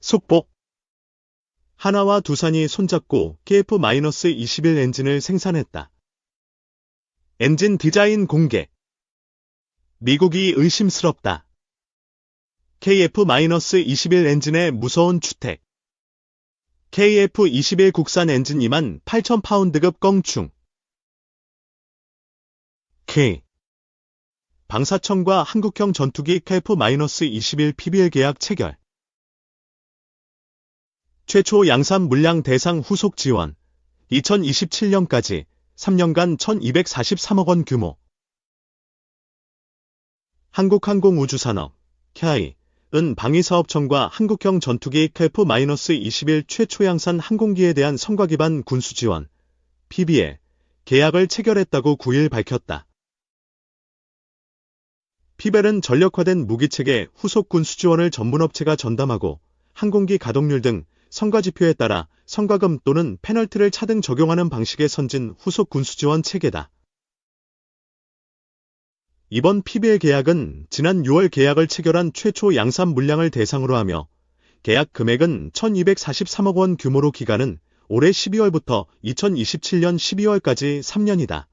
속보. 하나와 두산이 손잡고 KF-21 엔진을 생산했다. 엔진 디자인 공개. 미국이 의심스럽다. KF-21 엔진의 무서운 주택. KF-21 국산 엔진 28,000파운드급 껑충. K. 방사청과 한국형 전투기 KF-21 PBL 계약 체결. 최초 양산 물량 대상 후속 지원. 2027년까지 3년간 1243억 원 규모. 한국항공우주산업, KAI,은 방위사업청과 한국형 전투기 KF-21 최초 양산 항공기에 대한 성과 기반 군수 지원, PBL, 계약을 체결했다고 9일 밝혔다. PBL은 전력화된 무기체계 후속 군수 지원을 전문업체가 전담하고 항공기 가동률 등 성과지표에 따라 성과금 또는 페널티를 차등 적용하는 방식의 선진 후속 군수 지원 체계다. 이번 PBL 계약은 지난 6월 계약을 체결한 최초 양산 물량을 대상으로 하며 계약 금액은 1243억 원 규모로 기간은 올해 12월부터 2027년 12월까지 3년이다.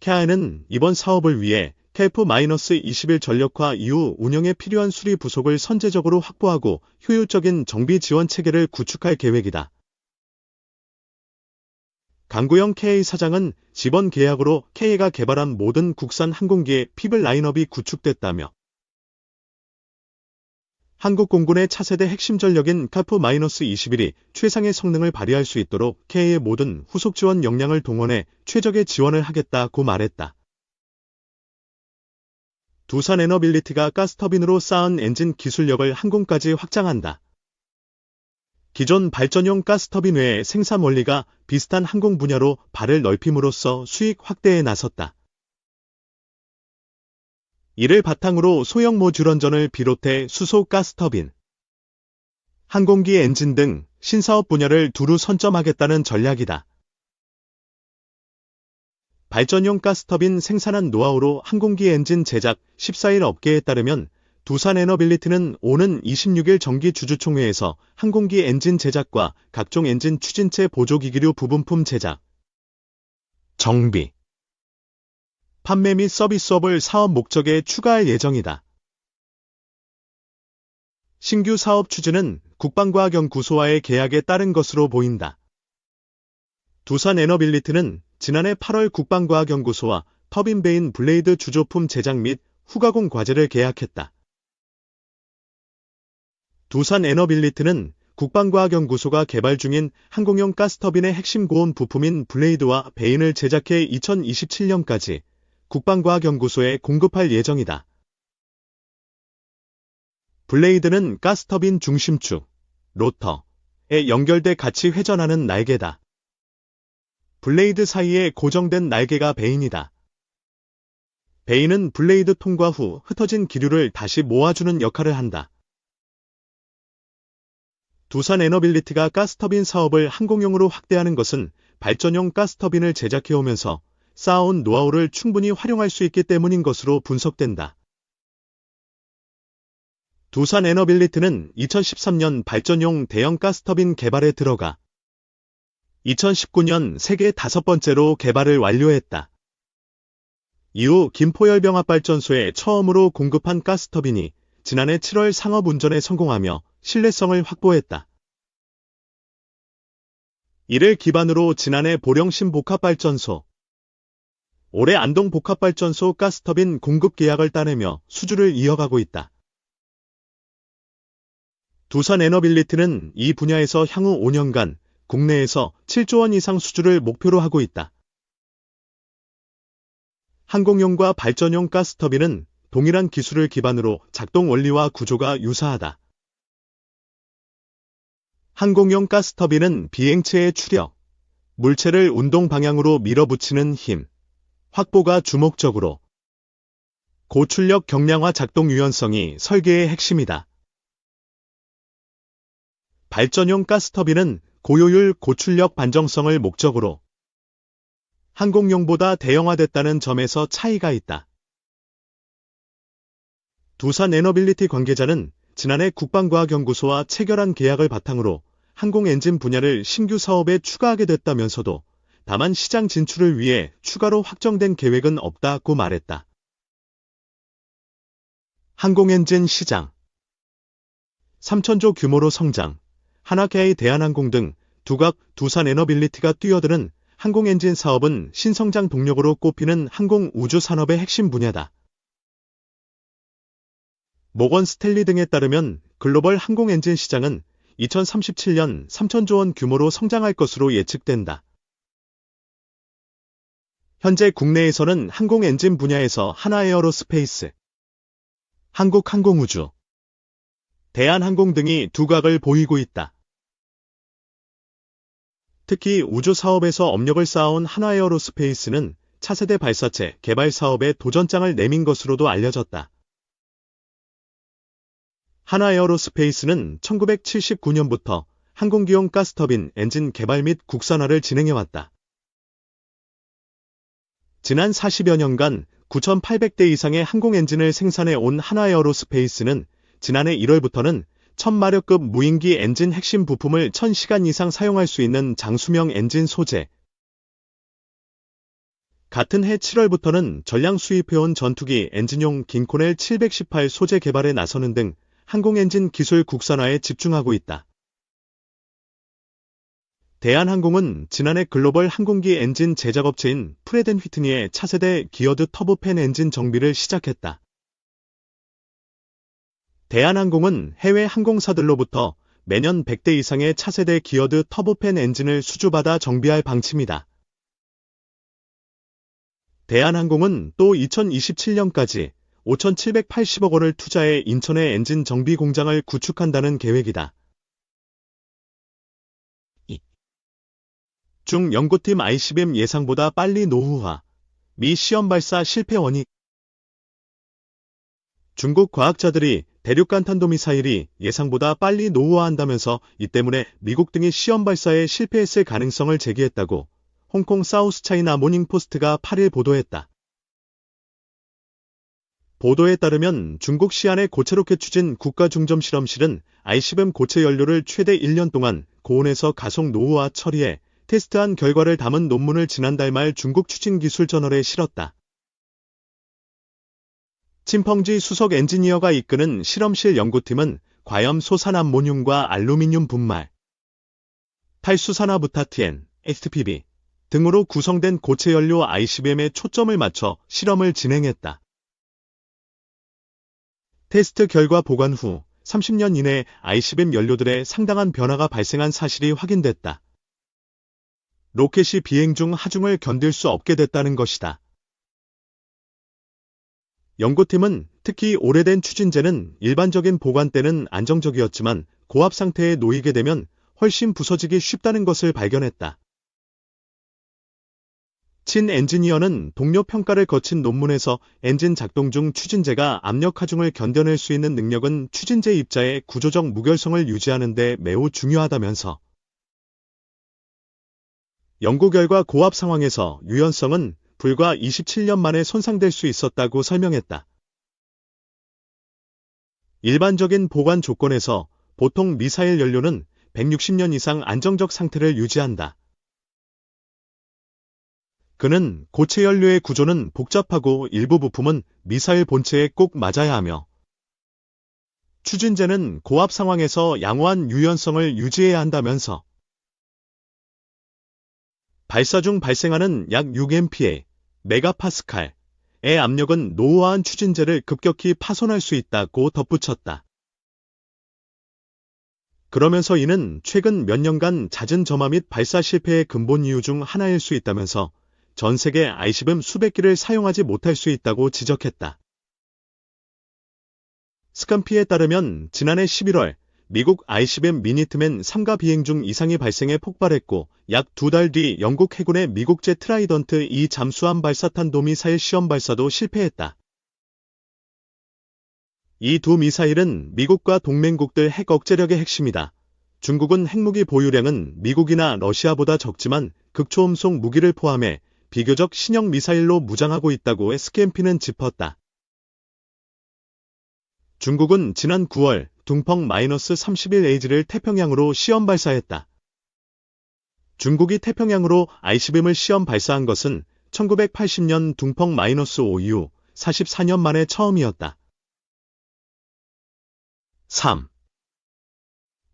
KAI는 이번 사업을 위해 KF-21 전력화 이후 운영에 필요한 수리 부속을 선제적으로 확보하고 효율적인 정비 지원 체계를 구축할 계획이다. 강구영 KA 사장은 지번 계약으로 KA가 개발한 모든 국산 항공기의 PBL 라인업이 구축됐다며 한국 공군의 차세대 핵심 전력인 KF-21이 최상의 성능을 발휘할 수 있도록 KA의 모든 후속 지원 역량을 동원해 최적의 지원을 하겠다고 말했다. 두산에너빌리티가 가스터빈으로 쌓은 엔진 기술력을 항공까지 확장한다. 기존 발전용 가스터빈 외에 생산 원리가 비슷한 항공 분야로 발을 넓힘으로써 수익 확대에 나섰다. 이를 바탕으로 소형 모듈원전을 비롯해 수소 가스터빈, 항공기 엔진 등 신사업 분야를 두루 선점하겠다는 전략이다. 발전용 가스터빈 생산한 노하우로 항공기 엔진 제작 14일 업계에 따르면 두산에너빌리티는 오는 26일 정기주주총회에서 항공기 엔진 제작과 각종 엔진 추진체 보조기기류 부분품 제작, 정비, 판매 및 서비스업을 사업 목적에 추가할 예정이다. 신규 사업 추진은 국방과학연구소와의 계약에 따른 것으로 보인다. 두산에너빌리티는 지난해 8월 국방과학연구소와 터빈베인 블레이드 주조품 제작 및 후가공 과제를 계약했다. 두산에너빌리티는 국방과학연구소가 개발 중인 항공용 가스터빈의 핵심 고온 부품인 블레이드와 베인을 제작해 2027년까지 국방과학연구소에 공급할 예정이다. 블레이드는 가스터빈 중심축, 로터에 연결돼 같이 회전하는 날개다. 블레이드 사이에 고정된 날개가 베인이다. 베인은 블레이드 통과 후 흩어진 기류를 다시 모아주는 역할을 한다. 두산에너빌리티가 가스터빈 사업을 항공용으로 확대하는 것은 발전용 가스터빈을 제작해오면서 쌓아온 노하우를 충분히 활용할 수 있기 때문인 것으로 분석된다. 두산에너빌리티는 2013년 발전용 대형 가스터빈 개발에 들어가 2019년 세계 5번째로 개발을 완료했다. 이후 김포열병합발전소에 처음으로 공급한 가스터빈이 지난해 7월 상업운전에 성공하며 신뢰성을 확보했다. 이를 기반으로 지난해 보령신 복합발전소, 올해 안동 복합발전소 가스터빈 공급 계약을 따내며 수주를 이어가고 있다. 두산에너빌리티는 이 분야에서 향후 5년간 국내에서 7조 원 이상 수주를 목표로 하고 있다. 항공용과 발전용 가스터빈은 동일한 기술을 기반으로 작동 원리와 구조가 유사하다. 항공용 가스터빈은 비행체의 추력, 물체를 운동 방향으로 밀어붙이는 힘, 확보가 주목적으로 고출력 경량화 작동 유연성이 설계의 핵심이다. 발전용 가스터빈은 고효율 고출력 반정성을 목적으로 항공용보다 대형화됐다는 점에서 차이가 있다. 두산에너빌리티 관계자는 지난해 국방과학연구소와 체결한 계약을 바탕으로 항공엔진 분야를 신규 사업에 추가하게 됐다면서도 다만 시장 진출을 위해 추가로 확정된 계획은 없다고 말했다. 항공엔진 시장 3천조 규모로 성장, 한화케이 대한항공 등 두각, 두산에너빌리티가 뛰어드는 항공엔진 사업은 신성장 동력으로 꼽히는 항공우주산업의 핵심 분야다. 모건 스탠리 등에 따르면 글로벌 항공엔진 시장은 2037년 3천조 원 규모로 성장할 것으로 예측된다. 현재 국내에서는 항공엔진 분야에서 한화에어로스페이스, 한국항공우주, 대한항공 등이 두각을 보이고 있다. 특히 우주 사업에서 업력을 쌓아온 한화에어로스페이스는 차세대 발사체 개발 사업에 도전장을 내민 것으로도 알려졌다. 한화에어로스페이스는 1979년부터 항공기용 가스터빈 엔진 개발 및 국산화를 진행해왔다. 지난 40여 년간 9,800대 이상의 항공엔진을 생산해온 한화에어로스페이스는 지난해 1월부터는 1000마력급 무인기 엔진 핵심 부품을 1000시간 이상 사용할 수 있는 장수명 엔진 소재, 같은 해 7월부터는 전량 수입해온 전투기 엔진용 긴코넬 718 소재 개발에 나서는 등 항공엔진 기술 국산화에 집중하고 있다. 대한항공은 지난해 글로벌 항공기 엔진 제작업체인 프레덴휘트니의 차세대 기어드 터보팬 엔진 정비를 시작했다. 대한항공은 해외 항공사들로부터 매년 100대 이상의 차세대 기어드 터보팬 엔진을 수주받아 정비할 방침이다. 대한항공은 또 2027년까지 5,780억 원을 투자해 인천에 엔진 정비 공장을 구축한다는 계획이다. 중 연구팀 ICBM 예상보다 빨리 노후화, 미 시험 발사 실패 원인. 중국 과학자들이 대륙간 탄도미사일이 예상보다 빨리 노후화한다면서 이 때문에 미국 등이 시험 발사에 실패했을 가능성을 제기했다고 홍콩 사우스차이나 모닝포스트가 8일 보도했다. 보도에 따르면 중국 시안의 고체 로켓 추진 국가중점실험실은 ICBM 고체 연료를 최대 1년 동안 고온에서 가속 노후화 처리해 테스트한 결과를 담은 논문을 지난달 말 중국 추진기술저널에 실었다. 친펑지 수석 엔지니어가 이끄는 실험실 연구팀은 과염 소산암모늄과 알루미늄 분말, 탈수산화부타티엔, SPB 등으로 구성된 고체 연료 ICBM에 초점을 맞춰 실험을 진행했다. 테스트 결과 보관 후 30년 이내 ICBM 연료들의 상당한 변화가 발생한 사실이 확인됐다. 로켓이 비행 중 하중을 견딜 수 없게 됐다는 것이다. 연구팀은 특히 오래된 추진제는 일반적인 보관 때는 안정적이었지만 고압 상태에 놓이게 되면 훨씬 부서지기 쉽다는 것을 발견했다. 친 엔지니어는 동료 평가를 거친 논문에서 엔진 작동 중 추진제가 압력 하중을 견뎌낼 수 있는 능력은 추진제 입자의 구조적 무결성을 유지하는 데 매우 중요하다면서 연구 결과 고압 상황에서 유연성은 불과 27년 만에 손상될 수 있었다고 설명했다. 일반적인 보관 조건에서 보통 미사일 연료는 160년 이상 안정적 상태를 유지한다. 그는 고체 연료의 구조는 복잡하고 일부 부품은 미사일 본체에 꼭 맞아야 하며 추진제는 고압 상황에서 양호한 유연성을 유지해야 한다면서 발사 중 발생하는 약 6MPa, 메가파스칼의 압력은 노후화한 추진제를 급격히 파손할 수 있다고 덧붙였다. 그러면서 이는 최근 몇 년간 잦은 점화 및 발사 실패의 근본 이유 중 하나일 수 있다면서 전 세계 ICBM 수백 기를 사용하지 못할 수 있다고 지적했다. 스칸피에 따르면 지난해 11월 미국 ICBM 미니트맨 3가 비행 중 이상이 발생해 폭발했고 약 2달 뒤 영국 해군의 미국제 트라이던트 2 잠수함 발사탄 도미사일 시험 발사도 실패했다. 이 두 미사일은 미국과 동맹국들 핵 억제력의 핵심이다. 중국은 핵무기 보유량은 미국이나 러시아보다 적지만 극초음속 무기를 포함해 비교적 신형 미사일로 무장하고 있다고 스캠피는 짚었다. 중국은 지난 9월 둥펑-31A를 태평양으로 시험 발사했다. 중국이 태평양으로 ICBM을 시험 발사한 것은 1980년 둥펑-5 이후 44년 만에 처음이었다. 3.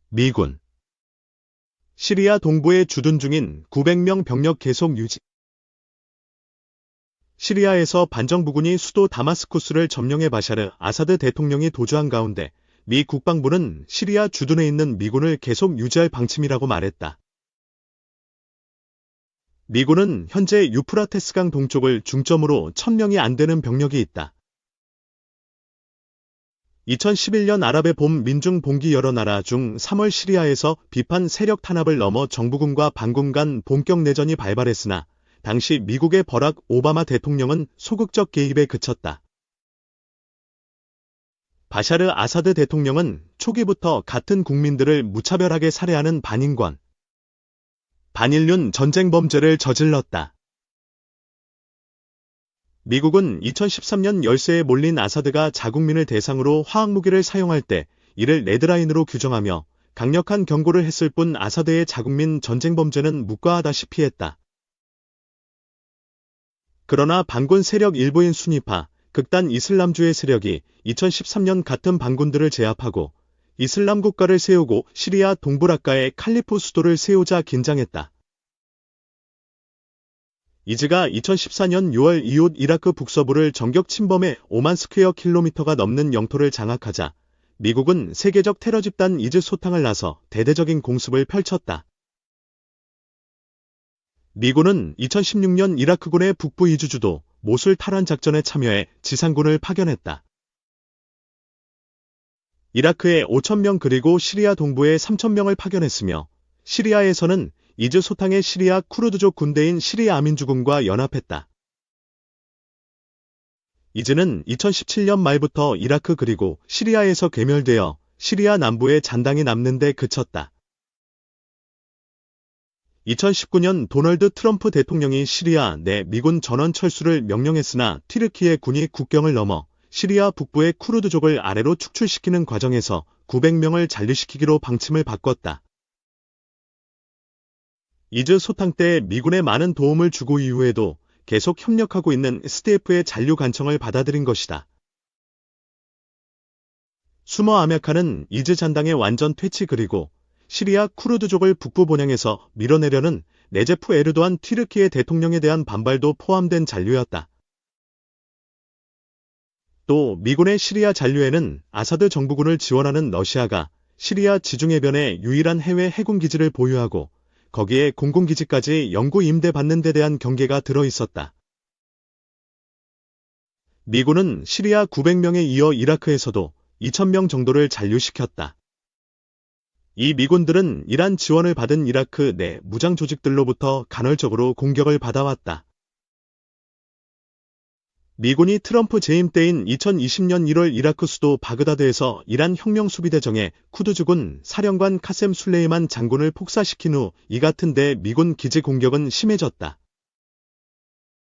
미군 시리아 동부에 주둔 중인 900명 병력 계속 유지. 시리아에서 반정부군이 수도 다마스쿠스를 점령해 바샤르 아사드 대통령이 도주한 가운데 미 국방부는 시리아 주둔해 있는 미군을 계속 유지할 방침이라고 말했다. 미군은 현재 유프라테스강 동쪽을 중점으로 1000명이 안 되는 병력이 있다. 2011년 아랍의 봄 민중 봉기 여러 나라 중 3월 시리아에서 비판 세력 탄압을 넘어 정부군과 반군 간 본격 내전이 발발했으나 당시 미국의 버락 오바마 대통령은 소극적 개입에 그쳤다. 바샤르 아사드 대통령은 초기부터 같은 국민들을 무차별하게 살해하는 반인권, 반인륜 전쟁 범죄를 저질렀다. 미국은 2013년 열세에 몰린 아사드가 자국민을 대상으로 화학무기를 사용할 때 이를 레드라인으로 규정하며 강력한 경고를 했을 뿐 아사드의 자국민 전쟁 범죄는 묵과하다시피 했다. 그러나 반군 세력 일부인 순위파, 극단 이슬람주의 세력이 2013년 같은 반군들을 제압하고 이슬람 국가를 세우고 시리아 동부라카에 칼리프 수도를 세우자 긴장했다. 이즈가 2014년 6월 이웃 이라크 북서부를 전격 침범해 5만 스퀘어 킬로미터가 넘는 영토를 장악하자 미국은 세계적 테러 집단 이즈 소탕을 나서 대대적인 공습을 펼쳤다. 미군은 2016년 이라크군의 북부 이즈 주도 모술 탈환 작전에 참여해 지상군을 파견했다. 이라크에 5,000명 그리고 시리아 동부에 3,000명을 파견했으며 시리아에서는 이즈 소탕의 시리아 쿠르드족 군대인 시리아 아민주군과 연합했다. 이즈는 2017년 말부터 이라크 그리고 시리아에서 괴멸되어 시리아 남부에 잔당이 남는 데 그쳤다. 2019년 도널드 트럼프 대통령이 시리아 내 미군 전원 철수를 명령했으나 튀르키예 군이 국경을 넘어 시리아 북부의 쿠르드족을 아래로 축출시키는 과정에서 900명을 잔류시키기로 방침을 바꿨다. 이즈 소탕 때 미군에 많은 도움을 주고 이후에도 계속 협력하고 있는 SDF의 잔류 간청을 받아들인 것이다. 수머 아메카는 이즈 잔당의 완전 퇴치 그리고 시리아 쿠르드족을 북부 본향에서 밀어내려는 네제프 에르도안 튀르키예 대통령에 대한 반발도 포함된 잔류였다. 또 미군의 시리아 잔류에는 아사드 정부군을 지원하는 러시아가 시리아 지중해변에 유일한 해외 해군 기지를 보유하고 거기에 공군기지까지 영구 임대받는 데 대한 경계가 들어있었다. 미군은 시리아 900명에 이어 이라크에서도 2,000명 정도를 잔류시켰다. 이 미군들은 이란 지원을 받은 이라크 내 무장 조직들로부터 간헐적으로 공격을 받아왔다. 미군이 트럼프 재임 때인 2020년 1월 이라크 수도 바그다드에서 이란 혁명수비대정의 쿠드주군 사령관 카셈 술레이만 장군을 폭사시킨 후 이 같은 데 미군 기지 공격은 심해졌다.